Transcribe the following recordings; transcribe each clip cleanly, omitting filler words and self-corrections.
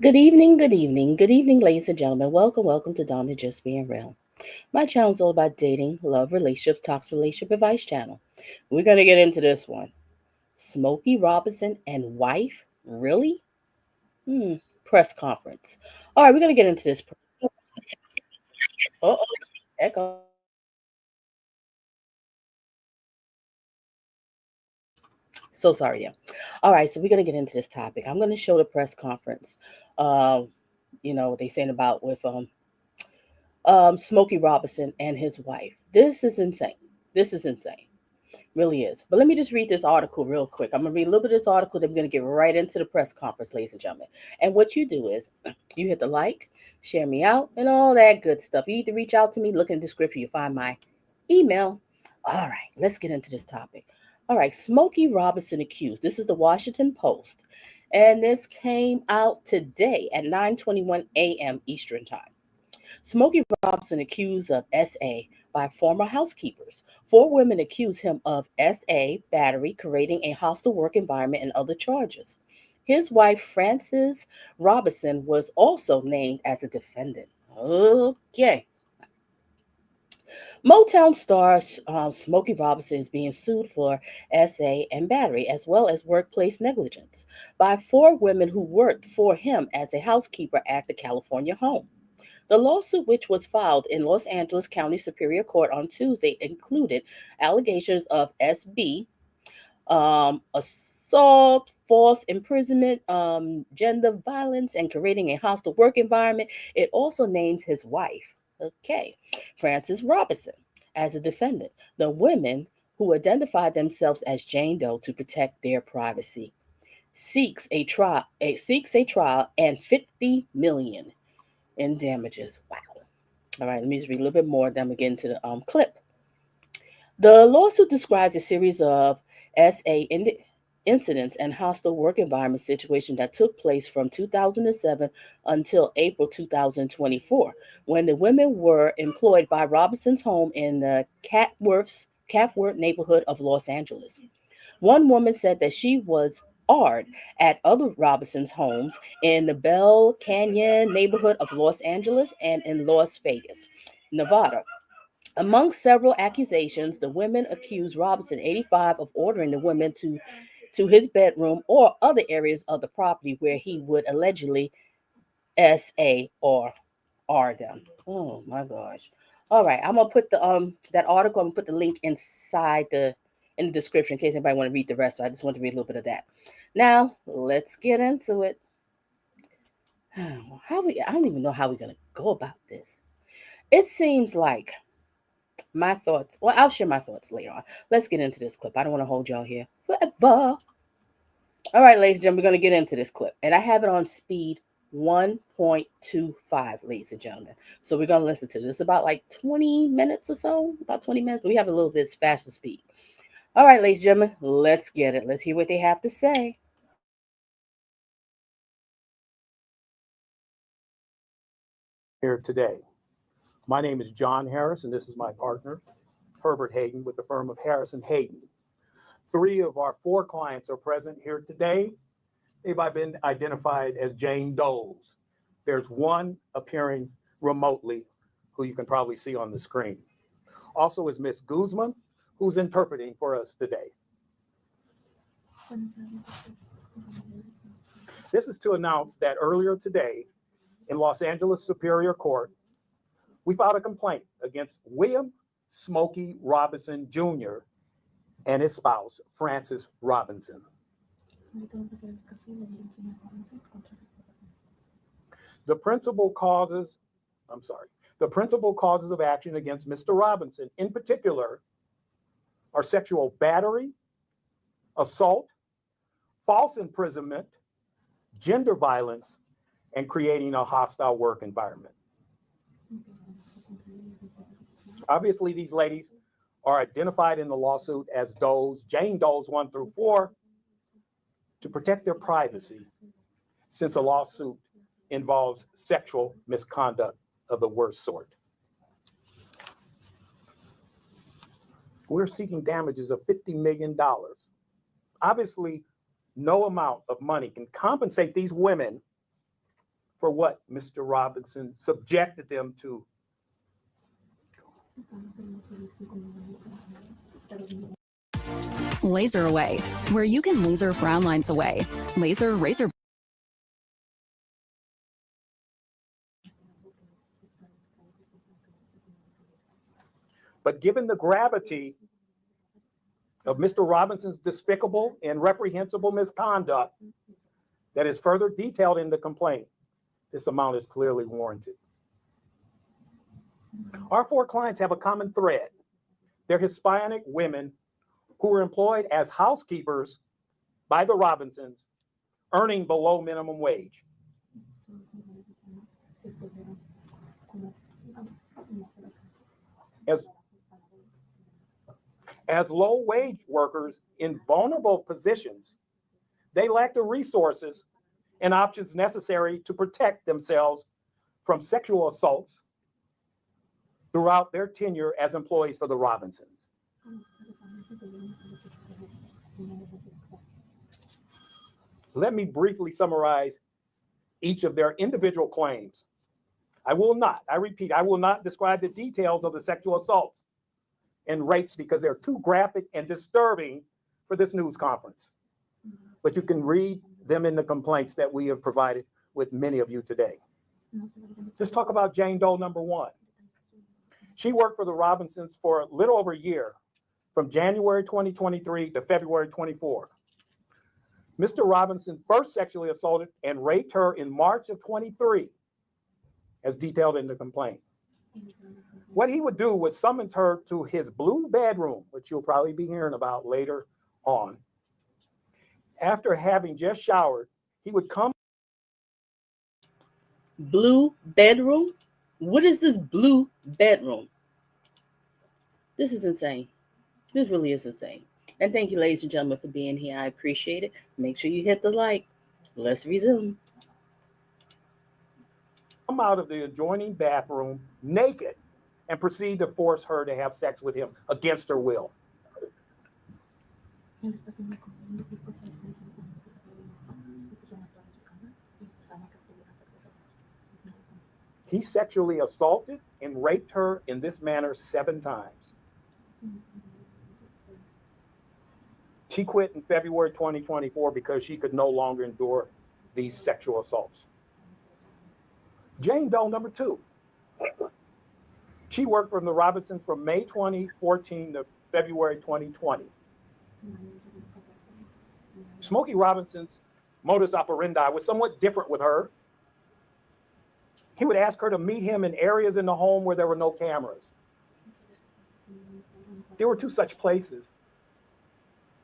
Good evening, ladies and gentlemen. Welcome to Donna Just Being Real. My channel is all about dating, love, relationships, talks, relationship advice channel. We're gonna get into this one. Smokey Robinson and wife? Really? Hmm. Press conference. All right, we're gonna get into this. Oh, echo. So sorry, yeah. All right, so we're gonna get into this topic. I'm gonna show the press conference. Um, what they saying about with Smokey Robinson and his wife. This is insane. This is insane. Really is. But let me just read this article real quick. I'm going to read a little bit of this article, then we're going to get right into the press conference, ladies and gentlemen. And what you do is you hit the like, share me out, and all that good stuff. You need to reach out to me. Look in the description. You'll find my email. All right, let's get into this topic. All right, Smokey Robinson accused. This is the Washington Post. And this came out today at 9:21 a.m. Eastern Time. Smokey Robinson accused of SA by former housekeepers. Four women accuse him of SA battery, creating a hostile work environment, and other charges. His wife, Frances Robinson, was also named as a defendant. Okay. Motown star Smokey Robinson is being sued for SA and battery, as well as workplace negligence, by four women who worked for him as a housekeeper at the California home. The lawsuit, which was filed in Los Angeles County Superior Court on Tuesday, included allegations of SB, assault, false imprisonment, gender violence, and creating a hostile work environment. It also names his wife, okay, Frances Robinson, as a defendant. The women, who identified themselves as Jane Doe to protect their privacy, seeks a trial and 50 million in damages. Wow. All right, let me just read a little bit more, then we get into the clip. The lawsuit describes a series of incidents and hostile work environment situations that took place from 2007 until April 2024, when the women were employed by Robinson's home in the Capworth neighborhood of Los Angeles. One woman said that she was hard at other Robinson's homes in the Bell Canyon neighborhood of Los Angeles and in Las Vegas, Nevada. Among several accusations, the women accused Robinson, 85, of ordering the women to his bedroom or other areas of the property where he would allegedly SA or R them. Oh my gosh. All right, I'm gonna put the that article. I'm gonna put the link inside the in the description in case anybody want to read the rest. So I just want to read a little bit of that. Now let's get into it. I don't even know how we're gonna go about this. It seems like my thoughts. Well, I'll share my thoughts later on. Let's get into this clip. I don't want to hold y'all here forever. All right, ladies and gentlemen, we're going to get into this clip. And I have it on speed 1.25, ladies and gentlemen. So we're going to listen to this. It's about like 20 minutes or so, about 20 minutes, but we have a little bit faster speed. All right, ladies and gentlemen, let's get it. Let's hear what they have to say. Here today. My name is John Harris, and this is my partner, Herbert Hayden, with the firm of Harris and Hayden. Three of our four clients are present here today. They've been identified as Jane Does. There's one appearing remotely, who you can probably see on the screen. Also is Miss Guzman, who's interpreting for us today. This is to announce that earlier today in Los Angeles Superior Court, we filed a complaint against William Smokey Robinson Jr. and his spouse, Frances Robinson. The principal causes of action against Mr. Robinson in particular are sexual battery, assault, false imprisonment, gender violence, and creating a hostile work environment. Obviously, these ladies are identified in the lawsuit as Does, Jane Does 1 through 4, to protect their privacy, since a lawsuit involves sexual misconduct of the worst sort. We're seeking damages of $50 million. Obviously, no amount of money can compensate these women for what Mr. Robinson subjected them to. Laser Away, where you can laser frown lines away. Laser razor. But given the gravity of Mr. Robinson's despicable and reprehensible misconduct that is further detailed in the complaint, this amount is clearly warranted. Our four clients have a common thread. They're Hispanic women who were employed as housekeepers by the Robinsons, earning below minimum wage. As low-wage workers in vulnerable positions, they lack the resources and options necessary to protect themselves from sexual assaults throughout their tenure as employees for the Robinsons. Let me briefly summarize each of their individual claims. I repeat, I will not describe the details of the sexual assaults and rapes because they're too graphic and disturbing for this news conference. But you can read them in the complaints that we have provided with many of you today. Let's talk about Jane Doe number 1. She worked for the Robinsons for a little over a year, from January 2023 to February 24. Mr. Robinson first sexually assaulted and raped her in March of 23, as detailed in the complaint. What he would do was summon her to his blue bedroom, which you'll probably be hearing about later on. After having just showered, he would come. Blue bedroom? What is this blue bedroom? This is insane. This really is insane. And thank you, ladies and gentlemen, for being here. I appreciate it. Make sure you hit the like. Let's resume. Come out of the adjoining bathroom naked and proceed to force her to have sex with him against her will. He sexually assaulted and raped her in this manner 7 times. She quit in February 2024 because she could no longer endure these sexual assaults. Jane Doe number 2. She worked for the Robinsons from May 2014 to February 2020. Smokey Robinson's modus operandi was somewhat different with her. He would ask her to meet him in areas in the home where there were no cameras. There were 2 such places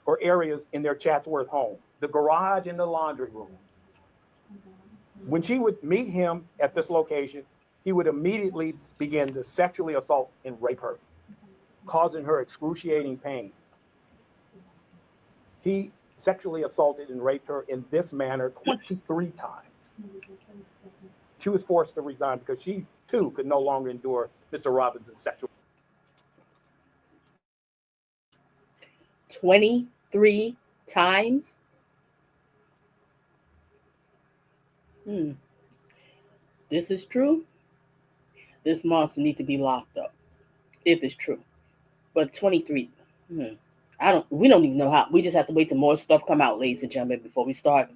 or areas in their Chatsworth home, the garage and the laundry room. When she would meet him at this location, he would immediately begin to sexually assault and rape her, causing her excruciating pain. He sexually assaulted and raped her in this manner 23 times. She was forced to resign because she, too, could no longer endure Mr. Robinson's sexual. 23 times? This is true. This monster needs to be locked up, if it's true. But 23, we don't even know how. We just have to wait till more stuff come out, ladies and gentlemen, before we start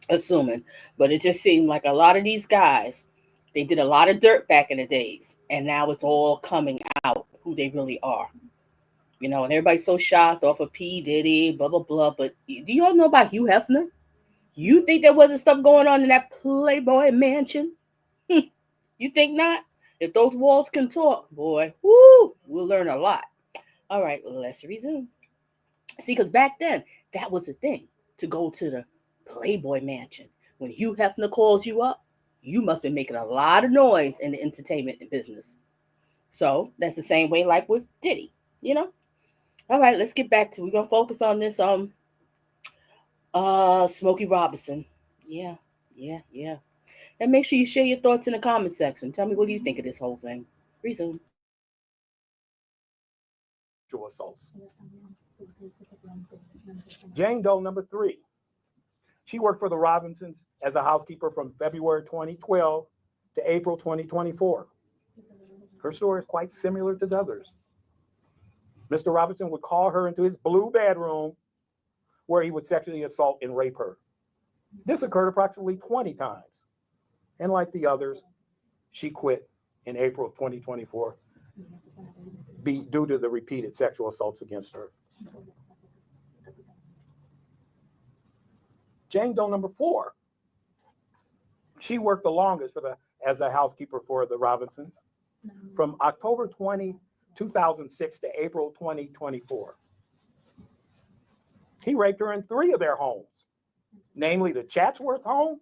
assuming. But it just seemed like a lot of these guys, they did a lot of dirt back in the days, and now it's all coming out who they really are. You know, and everybody's so shocked off of P. Diddy, blah, blah, blah. But do you all know about Hugh Hefner? You think there wasn't stuff going on in that Playboy mansion? You think not? If those walls can talk, boy, woo, we'll learn a lot. All right, let's resume. See, because back then, that was the thing, to go to the Playboy mansion. When Hugh Hefner calls you up, you must be making a lot of noise in the entertainment business. So that's the same way like with Diddy, you know? All right, let's get back to, we're going to focus on this Smokey Robinson. Yeah. And make sure you share your thoughts in the comment section. Tell me, what do you think of this whole thing? Resume. Assaults. Jane Doe number 3. She worked for the Robinsons as a housekeeper from February 2012 to April 2024. Her story is quite similar to the others. Mr. Robinson would call her into his blue bedroom where he would sexually assault and rape her. This occurred approximately 20 times. And like the others, she quit in April of 2024 due to the repeated sexual assaults against her. Jane Doe number 4. She worked the longest as a housekeeper for the Robinsons from October 2006 to April 2024. He raped her in 3 of their homes, namely the Chatsworth home,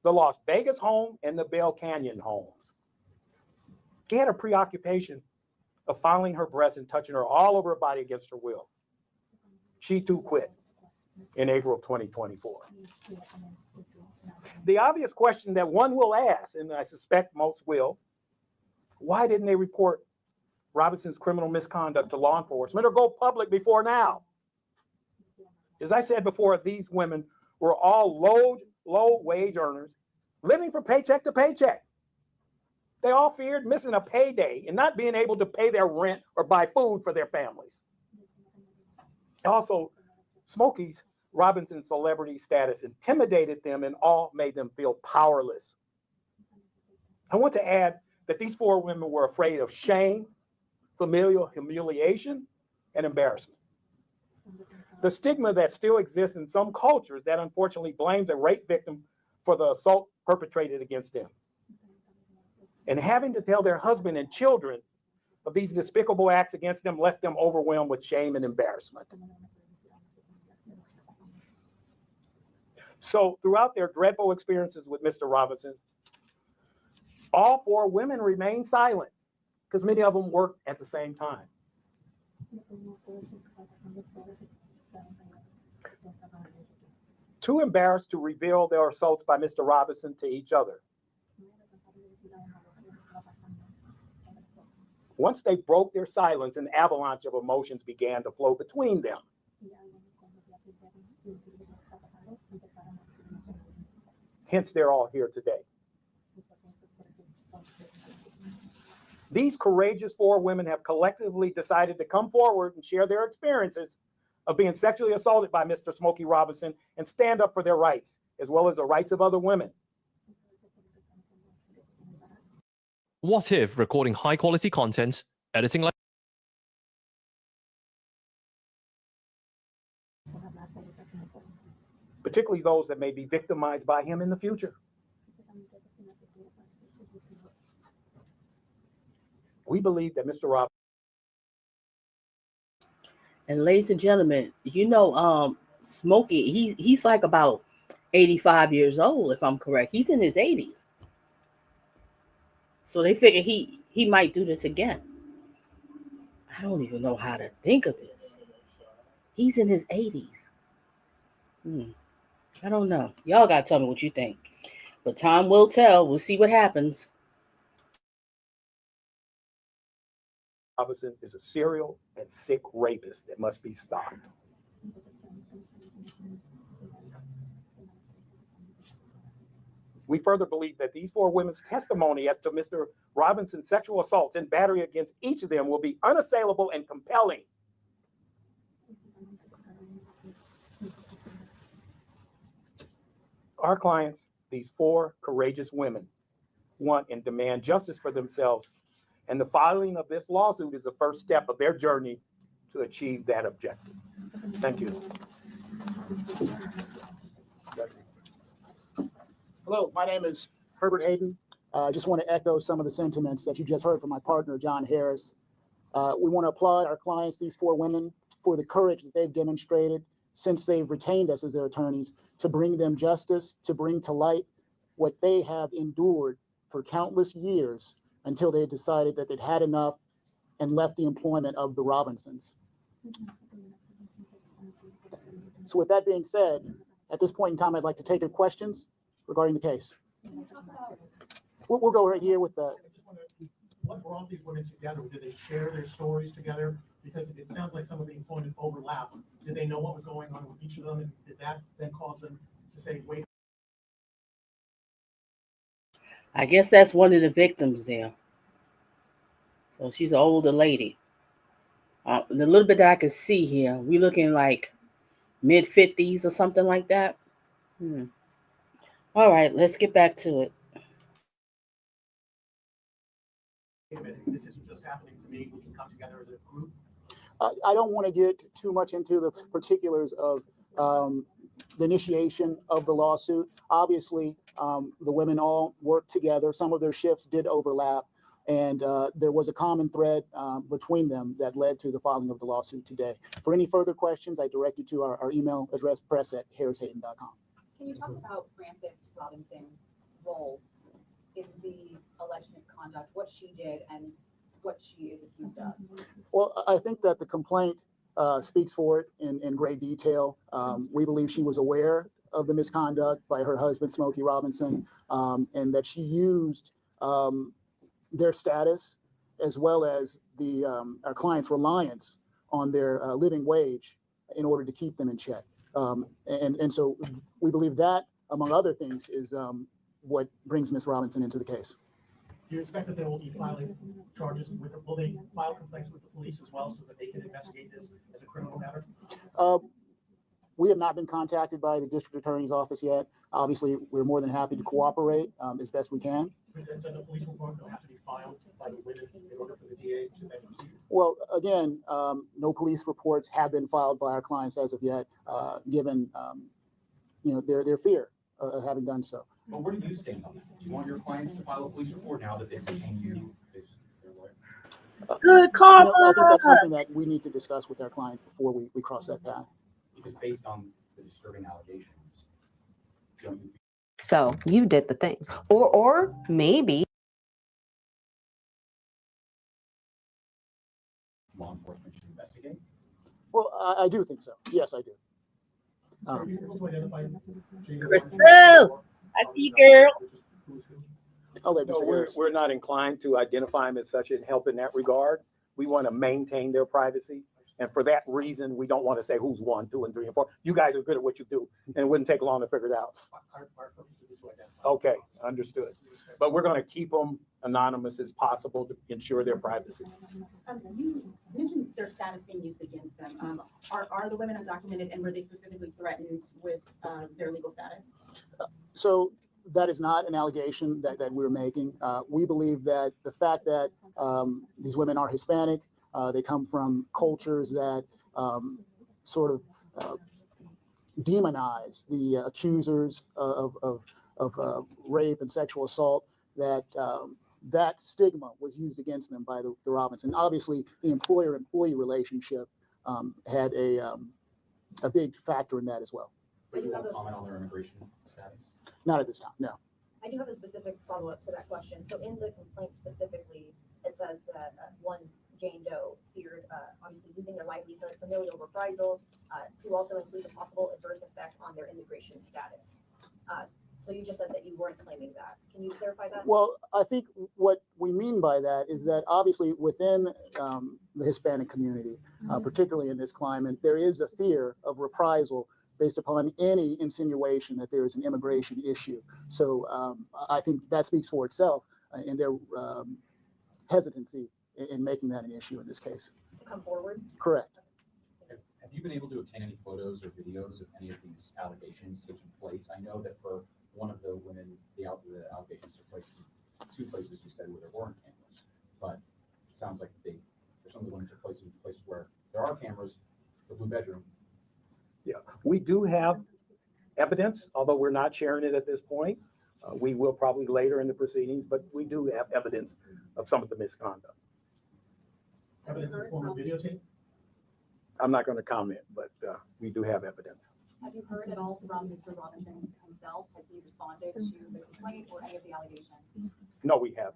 the Las Vegas home, and the Bell Canyon homes. He had a preoccupation of fondling her breasts and touching her all over her body against her will. She too quit in April of 2024. The obvious question that one will ask, and I suspect most will, why didn't they report Robinson's criminal misconduct to law enforcement or go public before now? As I said before, these women were all low wage earners living from paycheck to paycheck. They all feared missing a payday and not being able to pay their rent or buy food for their families. Also, Smokey Robinson's celebrity status intimidated them and all made them feel powerless. I want to add that these 4 women were afraid of shame, familial humiliation, and embarrassment. The stigma that still exists in some cultures that unfortunately blames a rape victim for the assault perpetrated against them. And having to tell their husband and children of these despicable acts against them left them overwhelmed with shame and embarrassment. So throughout their dreadful experiences with Mr. Robinson, all 4 women remained silent because many of them worked at the same time. Too embarrassed to reveal their assaults by Mr. Robinson to each other. Once they broke their silence, an avalanche of emotions began to flow between them. Hence, they're all here today. These courageous 4 women have collectively decided to come forward and share their experiences of being sexually assaulted by Mr. Smokey Robinson and stand up for their rights, as well as the rights of other women. What if recording high-quality content, editing like particularly those that may be victimized by him in the future? We believe that Mr. Robinson. And ladies and gentlemen, Smokey, he's like about 85 years old, if I'm correct. He's in his 80s. So they figure he might do this again. I don't even know how to think of this. He's in his 80s. I don't know. Y'all got to tell me what you think. But time will tell. We'll see what happens. Robinson is a serial and sick rapist that must be stopped. We further believe that these 4 women's testimony as to Mr. Robinson's sexual assaults and battery against each of them will be unassailable and compelling. Our clients, these 4 courageous women, want and demand justice for themselves, and the filing of this lawsuit is the first step of their journey to achieve that objective. Thank you. Hello, my name is Herbert Hayden. I just want to echo some of the sentiments that you just heard from my partner, John Harris. We want to applaud our clients, these 4 women, for the courage that they've demonstrated since they've retained us as their attorneys to bring them justice, to bring to light what they have endured for countless years until they decided that they'd had enough and left the employment of the Robinsons. So with that being said, at this point in time, I'd like to take your questions regarding the case. We'll go right here with the. What brought these women together? Did they share their stories together? Because it sounds like some of the employment overlap. Did they know what was going on with each of them? And did that then cause them to say, wait, I guess that's one of the victims there. So she's an older lady. The little bit that I can see here, we looking like mid-50s or something like that. All right, let's get back to it. wait a minute, this isn't just happening to me, we can come together as a group. I don't want to get too much into the particulars of the initiation of the lawsuit. Obviously, the women all worked together. Some of their shifts did overlap, and there was a common thread between them that led to the filing of the lawsuit today. For any further questions, I direct you to our email address, press@harrishayden.com. Can you talk about Frances Robinson's role in the alleged misconduct, what she did and what she is accused of? Well, I think that the complaint speaks for it in great detail. We believe she was aware of the misconduct by her husband, Smokey Robinson, and that she used their status as well as our clients' reliance on their living wage in order to keep them in check. And so we believe that, among other things, is what brings Ms. Robinson into the case. Do you expect that they will be filing charges with, will they file complaints with the police as well so that they can investigate this as a criminal matter? We have not been contacted by the district attorney's office yet. Obviously, we're more than happy to cooperate as best we can. Does a police report have to be filed by the women in order for the DA to then proceed? Well, again, no police reports have been filed by our clients as of yet, given their fear of having done so. But where do you stand on that? Do you want your clients to file a police report now that they've retained you as their lawyer? Good karma. I think that's something that we need to discuss with our clients before we cross that path. Because based on the disturbing allegations, don't you So you did the thing. Or maybe law enforcement should investigate? Well, I do think so. Yes, I do. Are you able to identify Jada Crystal, Robinson? I see you, girl. Who's who? I'll let No, Mr. Harris. we're not inclined to identify them as such and help in that regard. We want to maintain their privacy. And for that reason, we don't want to say who's 1, 2, and 3, and 4. You guys are good at what you do, and it wouldn't take long to figure it out. Our purpose is to identify. Okay, understood. But we're going to keep them anonymous as possible to ensure their privacy. You mentioned their status being used against them. Are the women undocumented and were they specifically threatened with their legal status? So that is not an allegation that we're making. We believe that the fact that these women are Hispanic, they come from cultures that sort of demonize the accusers of rape and sexual assault, that stigma was used against them by the Robinson. Obviously, the employer-employee relationship had a big factor in that as well. But you won't comment on their immigration status? Not at this time, no. I do have a specific follow-up to that question. So in the complaint specifically, it says that one Jane Doe feared obviously losing their livelihood, familial reprisal, to also include a possible adverse effect on their immigration status. So you just said that you weren't claiming that. Can you clarify that? Well, I think what we mean by that is that obviously within the Hispanic community, particularly in this climate, there is a fear of reprisal based upon any insinuation that there is an immigration issue. So I think that speaks for itself in their hesitancy in making that an issue in this case. To come forward? Correct. Have you been able to obtain any photos or videos of any of these allegations taking place? I know that for one of the women, the allegations took place in 2 places you said where there weren't cameras, but it sounds like for some of the women took place in places where there are cameras, the blue bedroom. Yeah, we do have evidence, although we're not sharing it at this point. We will probably later in the proceedings, but we do have evidence of some of the misconduct. Evidence in the form of videotape? I'm not going to comment, but we do have evidence. Have you heard at all from Mr. Robinson himself? Has he responded to the complaint or any of the allegations? No, we haven't.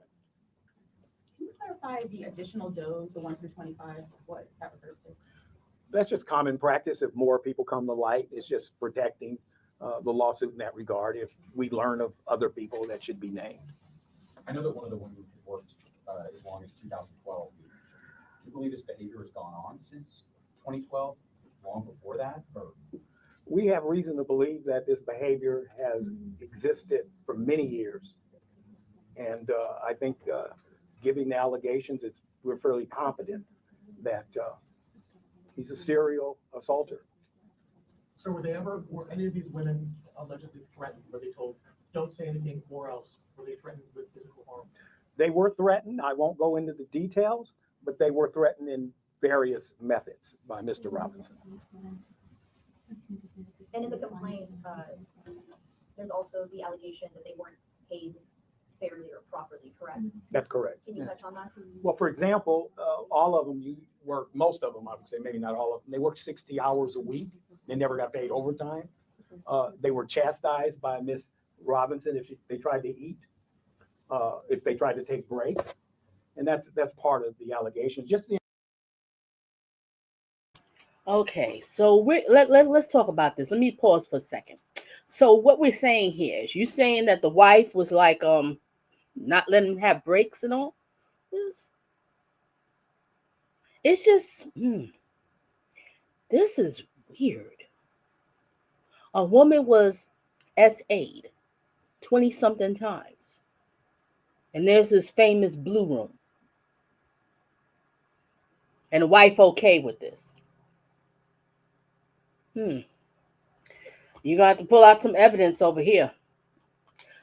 Can you clarify the additional does, the 1 through 25, what that refers to? That's just common practice. If more people come to light, it's just protecting the lawsuit in that regard. If we learn of other people that should be named. I know that one of the women who worked as long as 2012. Do you believe this behavior has gone on since 2012, long before that? Or? We have reason to believe that this behavior has existed for many years. And I think given the allegations, we're fairly confident that he's a serial assaulter. So were any of these women allegedly threatened? Were they told, don't say anything or else? Were they threatened with physical harm? They were threatened. I won't go into the details, but they were threatened in various methods by Mr. Robinson. And in the complaint, there's also the allegation that they weren't paid fairly or properly, correct? That's correct. Can you touch on that? Well, for example, all of them, most of them, I would say, maybe not all of them, they worked 60 hours a week. They never got paid overtime. They were chastised by Miss Robinson if they tried to eat, if they tried to take breaks. And that's part of the allegation. Okay, so let's talk about this. Let me pause for a second. So what we're saying here is, you saying that the wife was like not letting them have breaks and all? It's just this is weird. A woman was SA'd 20-something times. And there's this famous blue room. And the wife okay with this. You got to pull out some evidence over here.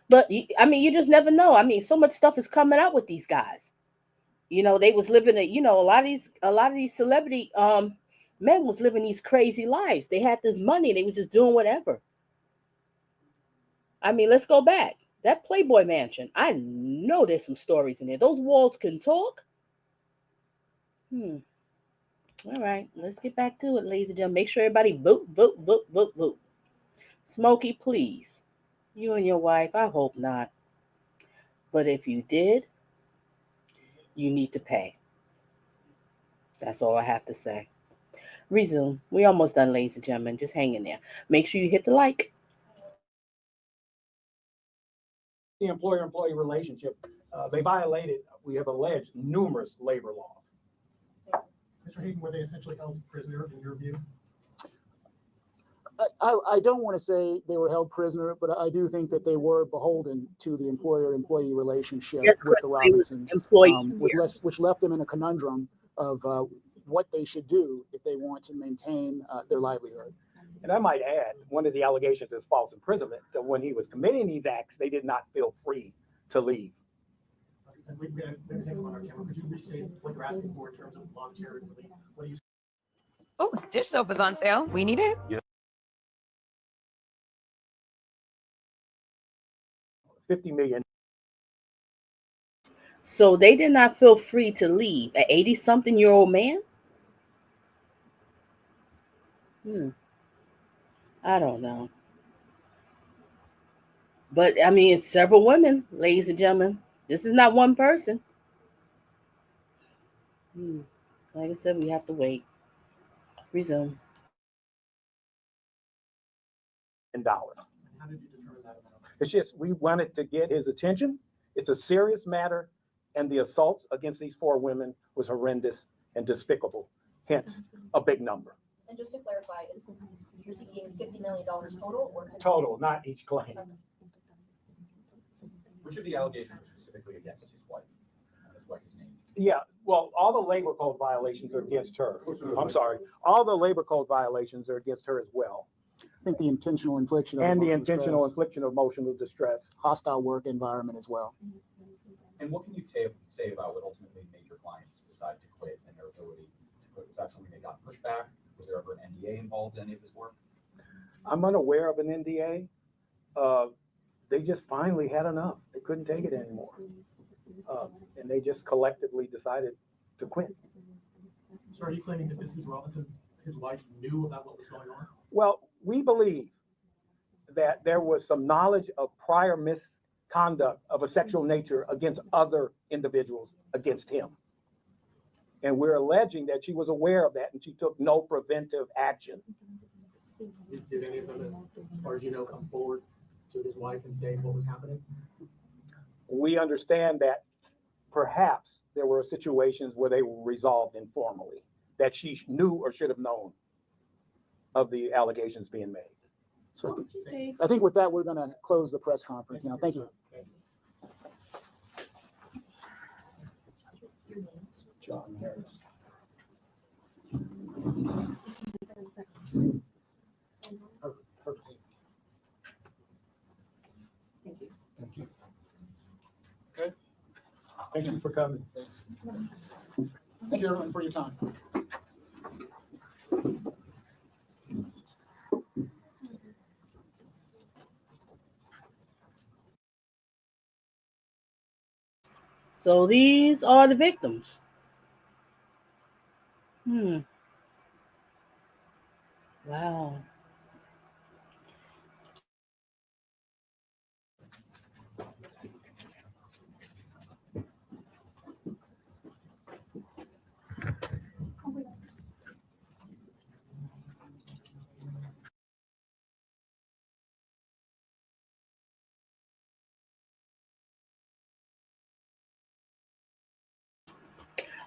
But you just never know. I mean, so much stuff is coming out with these guys. You know, they was living a lot of these celebrity men was living these crazy lives. They had this money, they was just doing whatever. I mean, let's go back. That Playboy Mansion, I know there's some stories in there. Those walls can talk. All right, let's get back to it, ladies and gentlemen. Make sure everybody vote. Smokey, please. You and your wife, I hope not. But if you did, you need to pay. That's all I have to say. Resume. We're almost done, ladies and gentlemen. Just hang in there. Make sure you hit the like. The employer-employee relationship, they violated, we have alleged, numerous labor laws. Mr. Hayden, were they essentially held prisoner in your view? I don't want to say they were held prisoner, but I do think that they were beholden to the employer-employee relationship with the Robinsons, which left them in a conundrum of what they should do if they want to maintain their livelihood. And I might add, one of the allegations is false imprisonment. So when he was committing these acts, they did not feel free to leave. And we have a name on our camera. Could you restate what you're asking for in terms of monetary relief? What do you? Oh, dish soap is on sale. We need it. Yeah. $50 million. So they did not feel free to leave. An 80-something-year-old man? I don't know. But I mean, it's several women, ladies and gentlemen. This is not one person. Like I said, we have to wait. Resume. Dollars. How did you determine that amount? It's just, we wanted to get his attention. It's a serious matter, and the assaults against these 4 women was horrendous and despicable, hence a big number. And just to clarify, you're seeking $50 million total or? Total, not each claim. Which of the allegations are specifically against his wife? His wife's name? Yeah, well, all the labor code violations are against her. I'm sorry. All the labor code violations are against her as well. I think the intentional infliction of And the emotional intentional distress, infliction of emotional distress. hostile work environment as well. And what can you say about what ultimately made your clients decide to quit and their ability to quit? Was that something they got pushback? Was there ever an NDA involved in any of this work? I'm unaware of an NDA. They just finally had enough. They couldn't take it anymore. And they just collectively decided to quit. So are you claiming that Mrs. Robinson, his wife, knew about what was going on? Well, we believe that there was some knowledge of prior misconduct of a sexual nature against other individuals against him. And we're alleging that she was aware of that and she took no preventive action. Did any of them, as far as you know, come forward to his wife and say what was happening? We understand that perhaps there were situations where they were resolved informally, that she knew or should have known of the allegations being made. So I think with that, we're going to close the press conference now. Thank you. John Harris. Thank you. Thank you. Okay. Thank you for coming. Thank you, everyone, for your time. So these are the victims. Wow.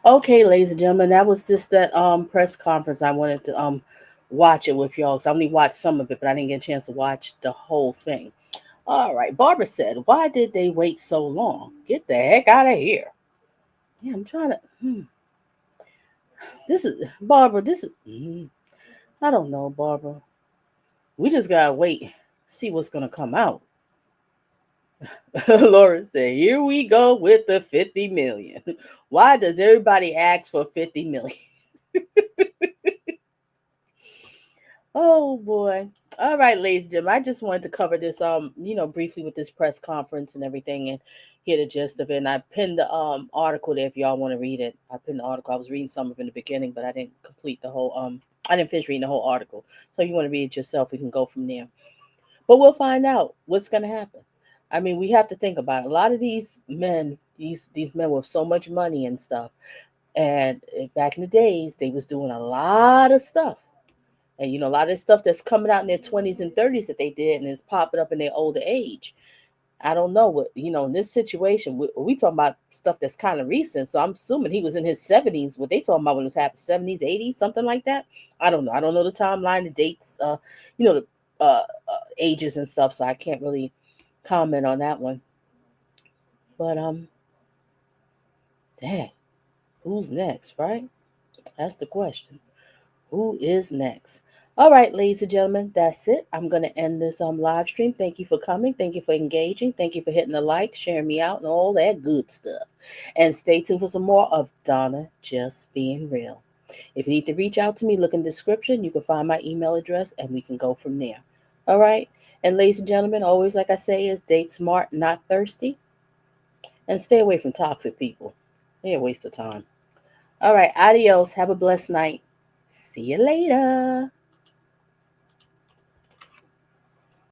Okay, ladies and gentlemen, that was just that press conference. I wanted to watch it with y'all because I only watched some of it, but I didn't get a chance to watch the whole thing. All right, Barbara said, "Why did they wait so long? Get the heck out of here." Yeah, I'm trying to. This is Barbara. This is. I don't know, Barbara. We just gotta wait, see what's gonna come out. Laura said, "Here we go with the 50 million. Why does everybody ask for 50 million?" Oh boy. All right, ladies and gentlemen. I just wanted to cover this briefly with this press conference and everything and hear the gist of it. And I pinned the article there if y'all want to read it. I pinned the article. I was reading some of it in the beginning, but I didn't complete the whole I didn't finish reading the whole article. So if you want to read it yourself, we can go from there. But we'll find out what's gonna happen. I mean, we have to think about it. A lot of these men, these men with so much money and stuff. And back in the days, they was doing a lot of stuff. And a lot of stuff that's coming out in their 20s and 30s that they did and is popping up in their older age. I don't know what, in this situation, we talking about stuff that's kind of recent. So I'm assuming he was in his 70s. What they talking about when it was happening, 70s, 80s, something like that. I don't know. I don't know the timeline, the dates, the ages and stuff. So I can't really comment on that one. But, dang, who's next, right? That's the question. Who is next? All right, ladies and gentlemen, that's it. I'm going to end this live stream. Thank you for coming. Thank you for engaging. Thank you for hitting the like, sharing me out, and all that good stuff. And stay tuned for some more of Donna Just Being Real. If you need to reach out to me, look in the description. You can find my email address, and we can go from there. All right? And ladies and gentlemen, always like I say is date smart, not thirsty. And stay away from toxic people. They're a waste of time. All right, adios. Have a blessed night. See you later.